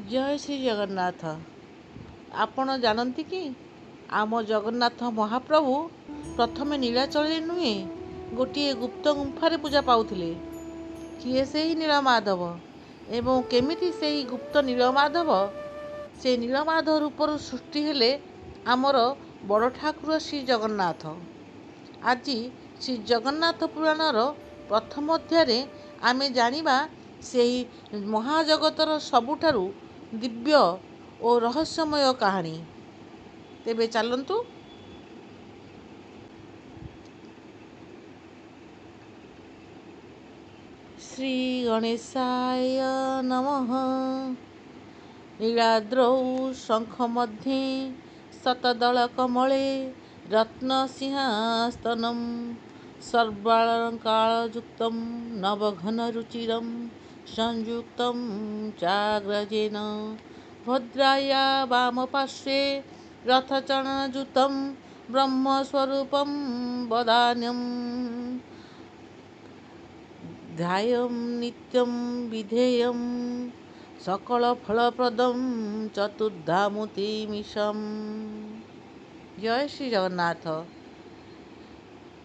ଜୟ ଶ୍ରୀ ଜଗନ୍ନାଥ। ଆପଣ ଜାଣନ୍ତି କି ଆମ ଜଗନ୍ନାଥ ମହାପ୍ରଭୁ ପ୍ରଥମେ ନୀଳାଚଳରେ ନୁହେଁ ଗୋଟିଏ ଗୁପ୍ତ ଗୁମ୍ଫାରେ ପୂଜା ପାଉଥିଲେ। କିଏ ସେହି ନୀଳମାଧବ ଏବଂ କେମିତି ସେହି ଗୁପ୍ତ ନୀଳମାଧବ ସେ ନୀଳମାଧବ ରୂପରୁ ସୃଷ୍ଟି ହେଲେ ଆମର ବଡ଼ ଠାକୁର ଶ୍ରୀ ଜଗନ୍ନାଥ। ଆଜି ଶ୍ରୀ ଜଗନ୍ନାଥ ପୁରାଣର ପ୍ରଥମ ଅଧ୍ୟାୟରେ ଆମେ ଜାଣିବା ସେହି ମହାଜଗତର ସବୁଠାରୁ ଦିବ୍ୟ ଓ ରହସ୍ୟମୟ କାହାଣୀ। ତେବେ ଚାଲନ୍ତୁ ଶ୍ରୀ ଗଣେଶାୟ ନମଃ। ନୀଳାଦ୍ରୌ ଶଙ୍ଖ ମଧ୍ୟ ଶତଦଳକମଳେ ରତ୍ନସିଂହାସନମ୍ ସର୍ବାଳଙ୍କାରଯୁକ୍ତಂ ନବଘନରୁଚିରಂ ସଂଯୁକ୍ତಂ ଚାଗ୍ରଜେନ ଭଦ୍ରାୟା ବାମପାର୍ଶ୍ୱେ ରଥଚरणयुतं ବ୍ରହ୍ମସ୍ୱरूपं वदान्यं ध्यायं नित्यं विधेयं सकलफलप्रदं ଚତୁର୍ଦ୍ଧାମୂର୍ତ୍ତିमीଶମ୍। ଜୟ ଶ୍ରୀ ଜଗନ୍ନାଥ।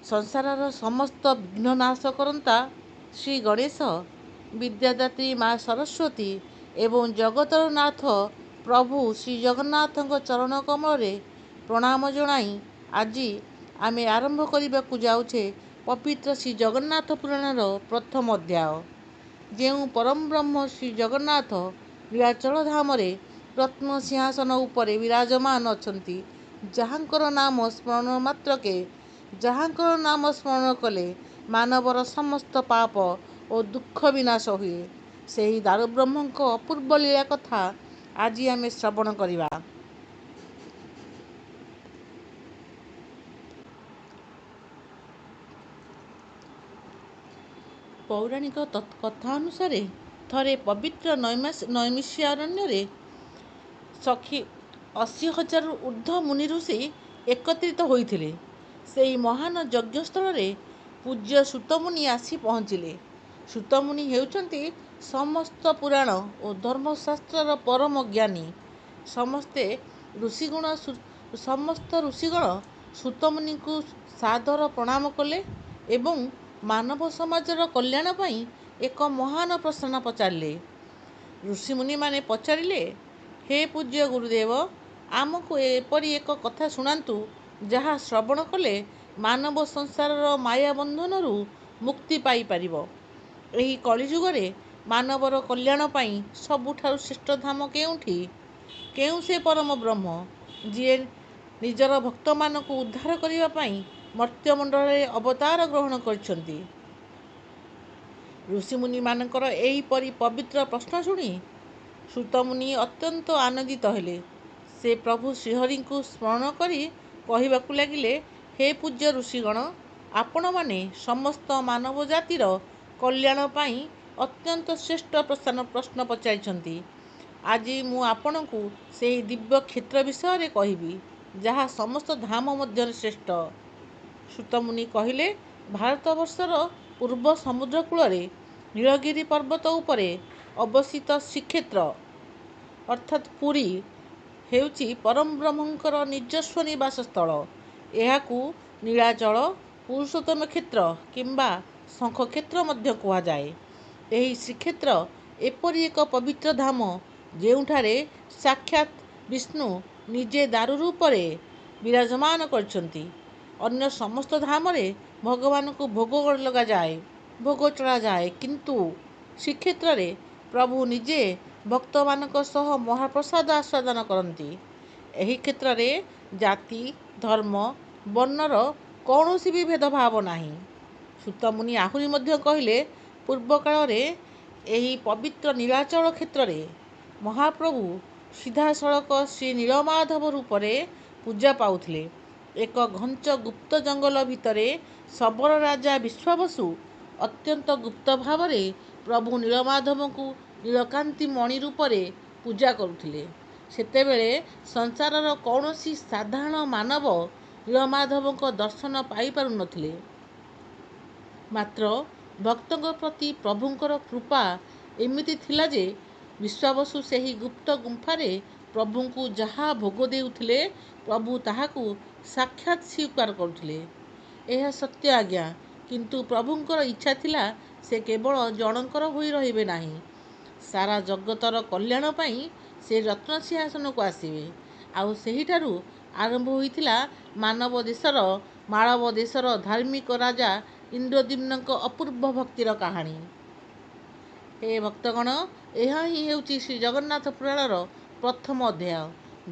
ସଂସାରର ସମସ୍ତ ବିଘ୍ନ ନାଶ କରନ୍ତା ଶ୍ରୀ ଗଣେଶ, ବିଦ୍ୟାଦାତ୍ରୀ ମା ସରସ୍ୱତୀ ଏବଂ ଜଗତର ନାଥ ପ୍ରଭୁ ଶ୍ରୀ ଜଗନ୍ନାଥଙ୍କ ଚରଣ କମଳରେ ପ୍ରଣାମ ଜଣାଇ ଆଜି ଆମେ ଆରମ୍ଭ କରିବାକୁ ଯାଉଛେ ପବିତ୍ର ଶ୍ରୀ ଜଗନ୍ନାଥ ପୁରାଣର ପ୍ରଥମ ଅଧ୍ୟାୟ। ଯେଉଁ ପରମ ବ୍ରହ୍ମ ଶ୍ରୀ ଜଗନ୍ନାଥ ନୀଳାଚଳ ଧାମରେ ରତ୍ନ ସିଂହାସନ ଉପରେ ବିରାଜମାନ ଅଛନ୍ତି, ଯାହାଙ୍କର ନାମ ସ୍ମରଣ କଲେ ମାନବର ସମସ୍ତ ପାପ ଓ ଦୁଃଖ ବିନାଶ ହୁଏ, ସେହି ଦାରୁବ୍ରହ୍ମଙ୍କ ଅପୂର୍ବ ଲୀଳା କଥା ଆଜି ଆମେ ଶ୍ରବଣ କରିବା। ପୌରାଣିକ କଥା ଅନୁସାରେ ଥରେ ପବିତ୍ର ନୈମିଷାରଣ୍ୟ ଅରଣ୍ୟରେ 80,000ରୁ ଉର୍ଦ୍ଧ୍ୱ ମୁନି ଋଷି ଏକତ୍ରିତ ହୋଇଥିଲେ। ସେହି ମହାନ ଯଜ୍ଞସ୍ଥଳରେ ପୂଜ୍ୟ ସୂତମୁନି ଆସି ପହଞ୍ଚିଲେ। ସୂତମୁନି ହେଉଛନ୍ତି ସମସ୍ତ ପୁରାଣ ଓ ଧର୍ମଶାସ୍ତ୍ରର ପରମ ଜ୍ଞାନୀ। ସମସ୍ତ ଋଷିଗଣ ସୂତମୁନିଙ୍କୁ ସାଦର ପ୍ରଣାମ କଲେ ଏବଂ ମାନବ ସମାଜର କଲ୍ୟାଣ ପାଇଁ ଏକ ମହାନ ପ୍ରଶ୍ନ ପଚାରିଲେ। ଋଷିମୁନିମାନେ ପଚାରିଲେ, ହେ ପୂଜ୍ୟ ଗୁରୁଦେବ, ଆମକୁ ଏପରି ଏକ କଥା ଶୁଣାନ୍ତୁ, ଯାହା ଶ୍ରବଣ କଲେ ମାନବ ସଂସାରର ମାୟା ବନ୍ଧନରୁ ମୁକ୍ତି ପାଇପାରିବ। ଏହି କଳିଯୁଗରେ ମାନବର କଲ୍ୟାଣ ପାଇଁ ସବୁଠାରୁ ଶ୍ରେଷ୍ଠ ଧାମ କେଉଁଠି? କେଉଁ ସେ ପରମ ବ୍ରହ୍ମ, ଯିଏ ନିଜର ଭକ୍ତମାନଙ୍କୁ ଉଦ୍ଧାର କରିବା ପାଇଁ ମର୍ତ୍ତ୍ୟମଣ୍ଡଳରେ ଅବତାର ଗ୍ରହଣ କରିଛନ୍ତି? ଋଷିମୁନିମାନଙ୍କର ଏହିପରି ପବିତ୍ର ପ୍ରଶ୍ନ ଶୁଣି ସୂତମୁନି ଅତ୍ୟନ୍ତ ଆନନ୍ଦିତ ହେଲେ। ସେ ପ୍ରଭୁ ଶ୍ରୀହରିଙ୍କୁ ସ୍ମରଣ କରି କହିବାକୁ ଲାଗିଲେ, ହେ ପୂଜ୍ୟ ଋଷିଗଣ, ଆପଣମାନେ ସମସ୍ତ ମାନବ ଜାତିର କଲ୍ୟାଣ ପାଇଁ ଅତ୍ୟନ୍ତ ଶ୍ରେଷ୍ଠ ପ୍ରଶ୍ନ ପଚାରିଛନ୍ତି। ଆଜି ମୁଁ ଆପଣଙ୍କୁ ସେହି ଦିବ୍ୟ କ୍ଷେତ୍ର ବିଷୟରେ କହିବି, ଯାହା ସମସ୍ତ ଧାମ ମଧ୍ୟରେ ଶ୍ରେଷ୍ଠ। ସୂତମୁନି କହିଲେ, ଭାରତବର୍ଷର ପୂର୍ବ ସମୁଦ୍ର କୂଳରେ ନୀଳଗିରି ପର୍ବତ ଉପରେ ଅବସ୍ଥିତ ଶ୍ରୀକ୍ଷେତ୍ର ଅର୍ଥାତ୍ ପୁରୀ ହେଉଛି ପରମ ବ୍ରହ୍ମଙ୍କର ନିଜସ୍ୱ ନିବାସ ସ୍ଥଳ। ଏହାକୁ ନୀଳାଚଳ, ପୁରୁଷୋତ୍ତମ କ୍ଷେତ୍ର କିମ୍ବା ଶଙ୍ଖକ୍ଷେତ୍ର ମଧ୍ୟ କୁହାଯାଏ। ଏହି ଶ୍ରୀକ୍ଷେତ୍ର ଏପରି ଏକ ପବିତ୍ର ଧାମ, ଯେଉଁଠାରେ ସାକ୍ଷାତ୍ ବିଷ୍ଣୁ ନିଜେ ଦାରୁ ରୂପରେ ବିରାଜମାନ କରିଛନ୍ତି। ଅନ୍ୟ ସମସ୍ତ ଧାମରେ ଭଗବାନଙ୍କୁ ଭୋଗ ଚଢ଼ାଯାଏ, କିନ୍ତୁ ଶ୍ରୀକ୍ଷେତ୍ରରେ ପ୍ରଭୁ ନିଜେ ଭକ୍ତମାନଙ୍କ ସହ ମହାପ୍ରସାଦ ଆସ୍ୱାଦନ କରନ୍ତି। ଏହି କ୍ଷେତ୍ରରେ ଜାତି, ଧର୍ମ, ବର୍ଣ୍ଣର କୌଣସି ବି ଭେଦଭାବ ନାହିଁ। ସୂତମୁନି ଆହୁରି ମଧ୍ୟ କହିଲେ, ପୂର୍ବକାଳରେ ଏହି ପବିତ୍ର ନୀଳାଚଳ କ୍ଷେତ୍ରରେ ମହାପ୍ରଭୁ ସିଧାସଳଖ ଶ୍ରୀ ନୀଳମାଧବ ରୂପରେ ପୂଜା ପାଉଥିଲେ। ଏକ ଘଞ୍ଚ ଗୁପ୍ତ ଜଙ୍ଗଲ ଭିତରେ ଶବର ରାଜା ବିଶ୍ୱାବସୁ ଅତ୍ୟନ୍ତ ଗୁପ୍ତ ଭାବରେ ପ୍ରଭୁ ନୀଳମାଧବଙ୍କୁ ନୀଳକାନ୍ତି ମଣି ରୂପରେ ପୂଜା କରୁଥିଲେ। ସେତେବେଳେ ସଂସାରର କୌଣସି ସାଧାରଣ ମାନବ ନୀଳମାଧବଙ୍କ ଦର୍ଶନ ପାଇପାରୁନଥିଲେ। ମାତ୍ର ଭକ୍ତଙ୍କ ପ୍ରତି ପ୍ରଭୁଙ୍କର କୃପା ଏମିତି ଥିଲା ଯେ ବିଶ୍ୱାବସୁ ସେହି ଗୁପ୍ତ ଗୁମ୍ଫାରେ ପ୍ରଭୁଙ୍କୁ ଯାହା ଭୋଗ ଦେଉଥିଲେ ପ୍ରଭୁ ତାହାକୁ ସାକ୍ଷାତ ସ୍ୱୀକାର କରୁଥିଲେ। ଏହା ସତ୍ୟ ଆଜ୍ଞା, କିନ୍ତୁ ପ୍ରଭୁଙ୍କର ଇଚ୍ଛା ଥିଲା ସେ କେବଳ ଜଣଙ୍କର ହୋଇ ରହିବେ ନାହିଁ, ସାରା ଜଗତର କଲ୍ୟାଣ ପାଇଁ ସେ ରତ୍ନ ସିଂହାସନକୁ ଆସିବେ। ଆଉ ସେହିଠାରୁ ଆରମ୍ଭ ହୋଇଥିଲା ମାଳବ ଦେଶର ଧାର୍ମିକ ରାଜା ଇନ୍ଦ୍ରଦ୍ୟୁମ୍ନଙ୍କ ଅପୂର୍ବ ଭକ୍ତିର କାହାଣୀ। ହେ ଭକ୍ତଗଣ, ଏହା ହିଁ ହେଉଛି ଶ୍ରୀ ଜଗନ୍ନାଥ ପୁରାଣର ପ୍ରଥମ ଅଧ୍ୟାୟ,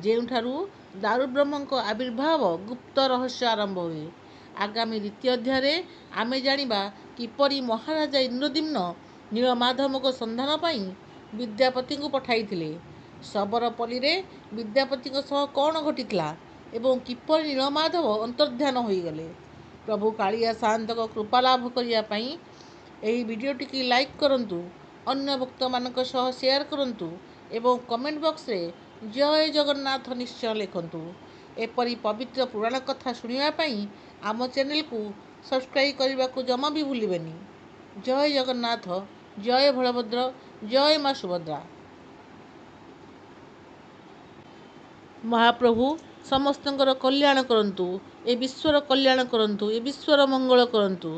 ଯେଉଁଠାରୁ ଦାରୁବ୍ରହ୍ମଙ୍କ ଆବିର୍ଭାବ ଗୁପ୍ତ ରହସ୍ୟ ଆରମ୍ଭ ହୁଏ। ଆଗାମୀ ଦ୍ୱିତୀୟ ଅଧ୍ୟାୟରେ ଆମେ ଜାଣିବା କିପରି ମହାରାଜା ଇନ୍ଦ୍ରଦ୍ୟୁମ୍ନ ନୀଳମାଧବଙ୍କ ସନ୍ଧାନ ପାଇଁ ବିଦ୍ୟାପତିଙ୍କୁ ପଠାଇଥିଲେ, ଶବରପଲ୍ଲୀରେ ବିଦ୍ୟାପତିଙ୍କ ସହ କ'ଣ ଘଟିଥିଲା ଏବଂ କିପରି ନୀଳମାଧବ ଅନ୍ତର୍ଦ୍ଧାନ ହୋଇଗଲେ। ପ୍ରଭୁ କାଳିଆ ସାଆନ୍ତଙ୍କ କୃପା ଲାଭ କରିବା ପାଇଁ ଏହି ଭିଡ଼ିଓଟିକୁ ଲାଇକ୍ କରନ୍ତୁ, ଅନ୍ୟ ଭକ୍ତମାନଙ୍କ ସହ ସେୟାର କରନ୍ତୁ ଏବଂ କମେଣ୍ଟ ବକ୍ସରେ ଜୟ ଜଗନ୍ନାଥ ନିଶ୍ଚୟ ଲେଖନ୍ତୁ। ଏପରି ପବିତ୍ର ପୁରାଣ କଥା ଶୁଣିବା ପାଇଁ ଆମ ଚ୍ୟାନେଲକୁ ସବସ୍କ୍ରାଇବ୍ କରିବାକୁ ଜମା ବି ଭୁଲିବେନି। ଜୟ ଜଗନ୍ନାଥ, ଜୟ ବଳଭଦ୍ର, ଜୟ ମା ସୁଭଦ୍ରା। ମହାପ୍ରଭୁ ସମସ୍ତଙ୍କର କଲ୍ୟାଣ କରନ୍ତୁ, ଏ ବିଶ୍ୱର କଲ୍ୟାଣ କରନ୍ତୁ, ଏ ବିଶ୍ୱର ମଙ୍ଗଳ କରନ୍ତୁ।